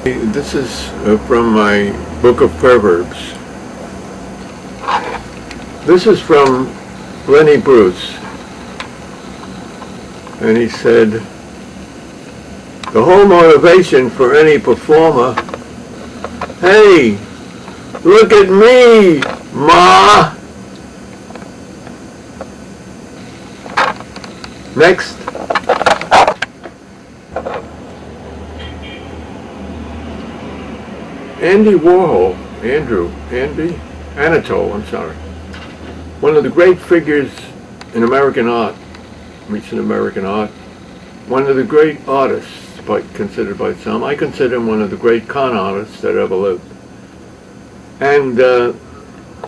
This is from my book of Perverbs. This is from Lenny Bruce. And he said, the whole motivation for any performer, hey, look at me, Ma! Next. Anatole, one of the great figures in American art, recent American art, one of the great artists, considered by some. I consider him one of the great con artists that ever lived. And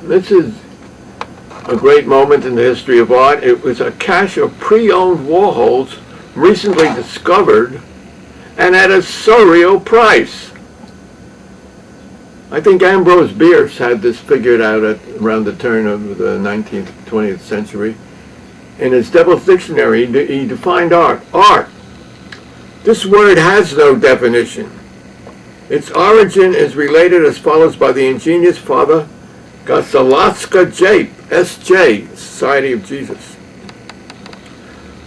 this is a great moment in the history of art. It was a cache of pre-owned Warhols recently discovered and at a surreal price. I think Ambrose Bierce had this figured out around the turn of the 19th, 20th century. In his Devil's Dictionary, he defined art. Art. This word has no definition. Its origin is related as follows by the ingenious Father Gasalatska Jape, S.J., Society of Jesus.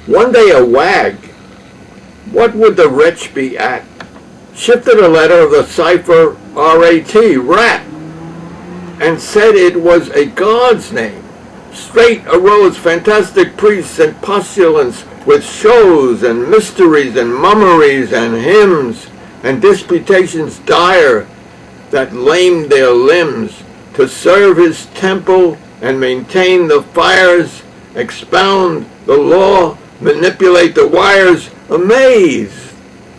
One day a wag, what would the wretch be at? Shifted a letter of the cipher R-A-T, rat, and said it was a god's name. Straight arose fantastic priests and postulants with shows and mysteries and mummeries and hymns and disputations dire that lamed their limbs to serve his temple and maintain the fires, expound the law, manipulate the wires, amaze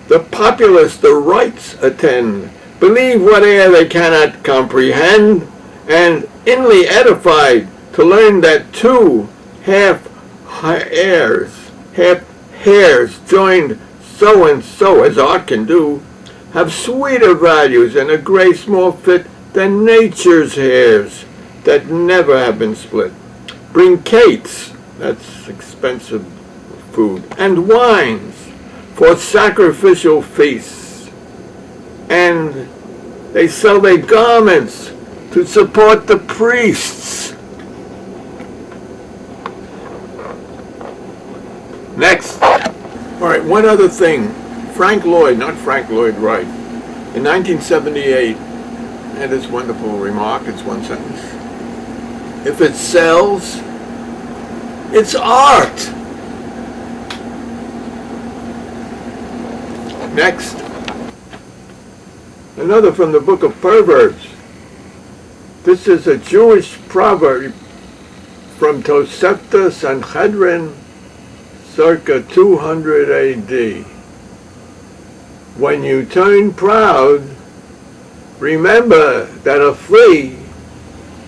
the populace the rites attend, believe whate'er they cannot comprehend, and inly edified to learn that two half hairs joined so and so, as art can do, have sweeter values and a grace more fit than nature's hairs that never have been split. Bring cates, that's expensive food, and wines for sacrificial feasts, and they sell their garments to support the priests. Next. All right, one other thing. Frank Lloyd, not Frank Lloyd Wright, in 1978, had this wonderful remark, it's one sentence. If it sells, it's art. Next. Another from the book of Perverbs. This is a Jewish proverb from Tosefta Sanhedrin, circa 200 AD. When you turn proud, remember that a flea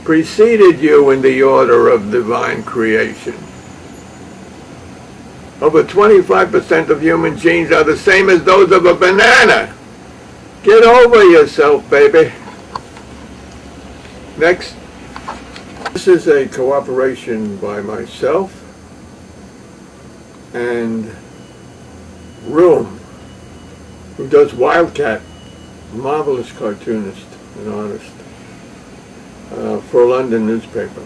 preceded you in the order of divine creation. Over 25% of human genes are the same as those of a banana. Get over yourself, baby. Next. This is a cooperation by myself and Room, who does Wildcat, marvelous cartoonist and artist, for a London newspaper.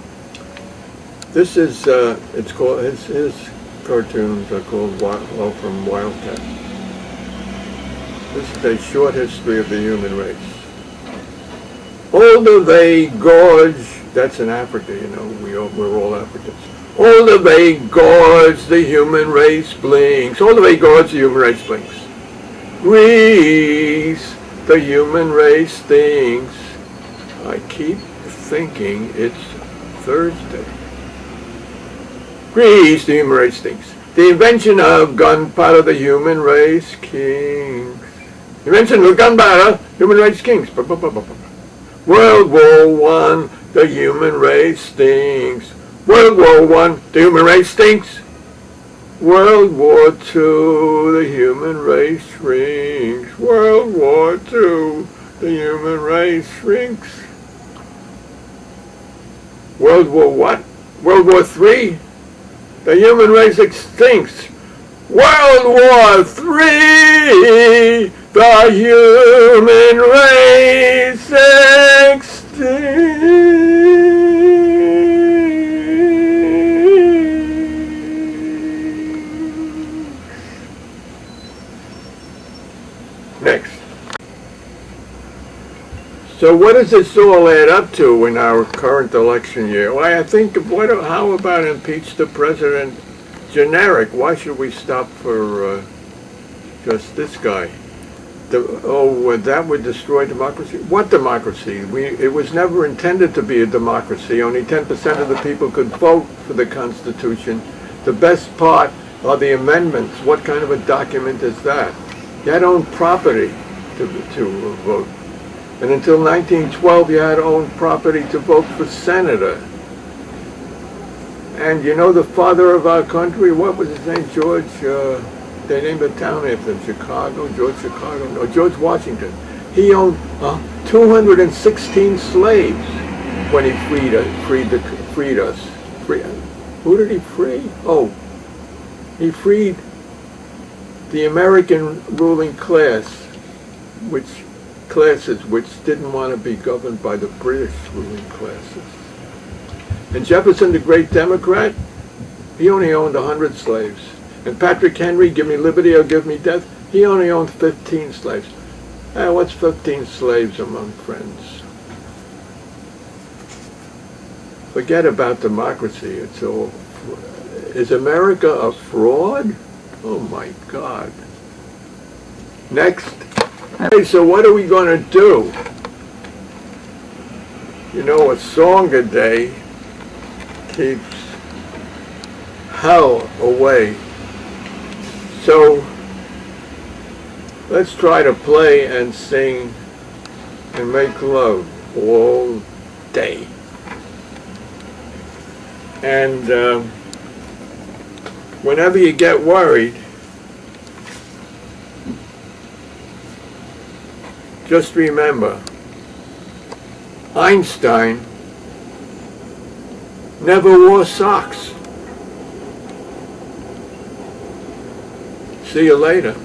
This is, it's called, his cartoons are called from Wildcat. This is a short history of the human race. Older they gorge, that's in Africa, you know, we're all Africans. Older they gorge, the human race blinks. Older they gorge, the human race blinks. Grease, the human race stinks. I keep thinking it's Thursday. Grease, the human race stinks. The invention of gunpowder, the human race kings. Invention of gunpowder, human race kings. World War I, the human race stinks. World War I, the human race stinks. World War II, the human race shrinks. World War II, the human race shrinks. World War what? World War III, the human race extincts. World War III, The human race extinct. Next. So what does this all add up to in our current election year? Well, I think, how about impeach the president generic? Why should we stop for just this guy? That would destroy democracy? What democracy? It was never intended to be a democracy. Only 10% of the people could vote for the Constitution. The best part are the amendments. What kind of a document is that? You had to own property to vote. And until 1912, you had to own property to vote for senator. And you know the father of our country, what was his name? George, they named a town after him, George Washington. He owned 216 slaves when he freed us. Who did he free? Oh, he freed the American ruling class, which didn't want to be governed by the British ruling classes. And Jefferson, the great Democrat, he only owned 100 slaves. And Patrick Henry, give me liberty or give me death, he only owned 15 slaves. What's 15 slaves among friends? Forget about democracy. It's all. Is America a fraud? Oh my God. Next. Hey, so what are we going to do? You know, a song a day keeps hell away. So let's try to play and sing and make love all day. And whenever you get worried, just remember, Einstein never wore socks. See you later.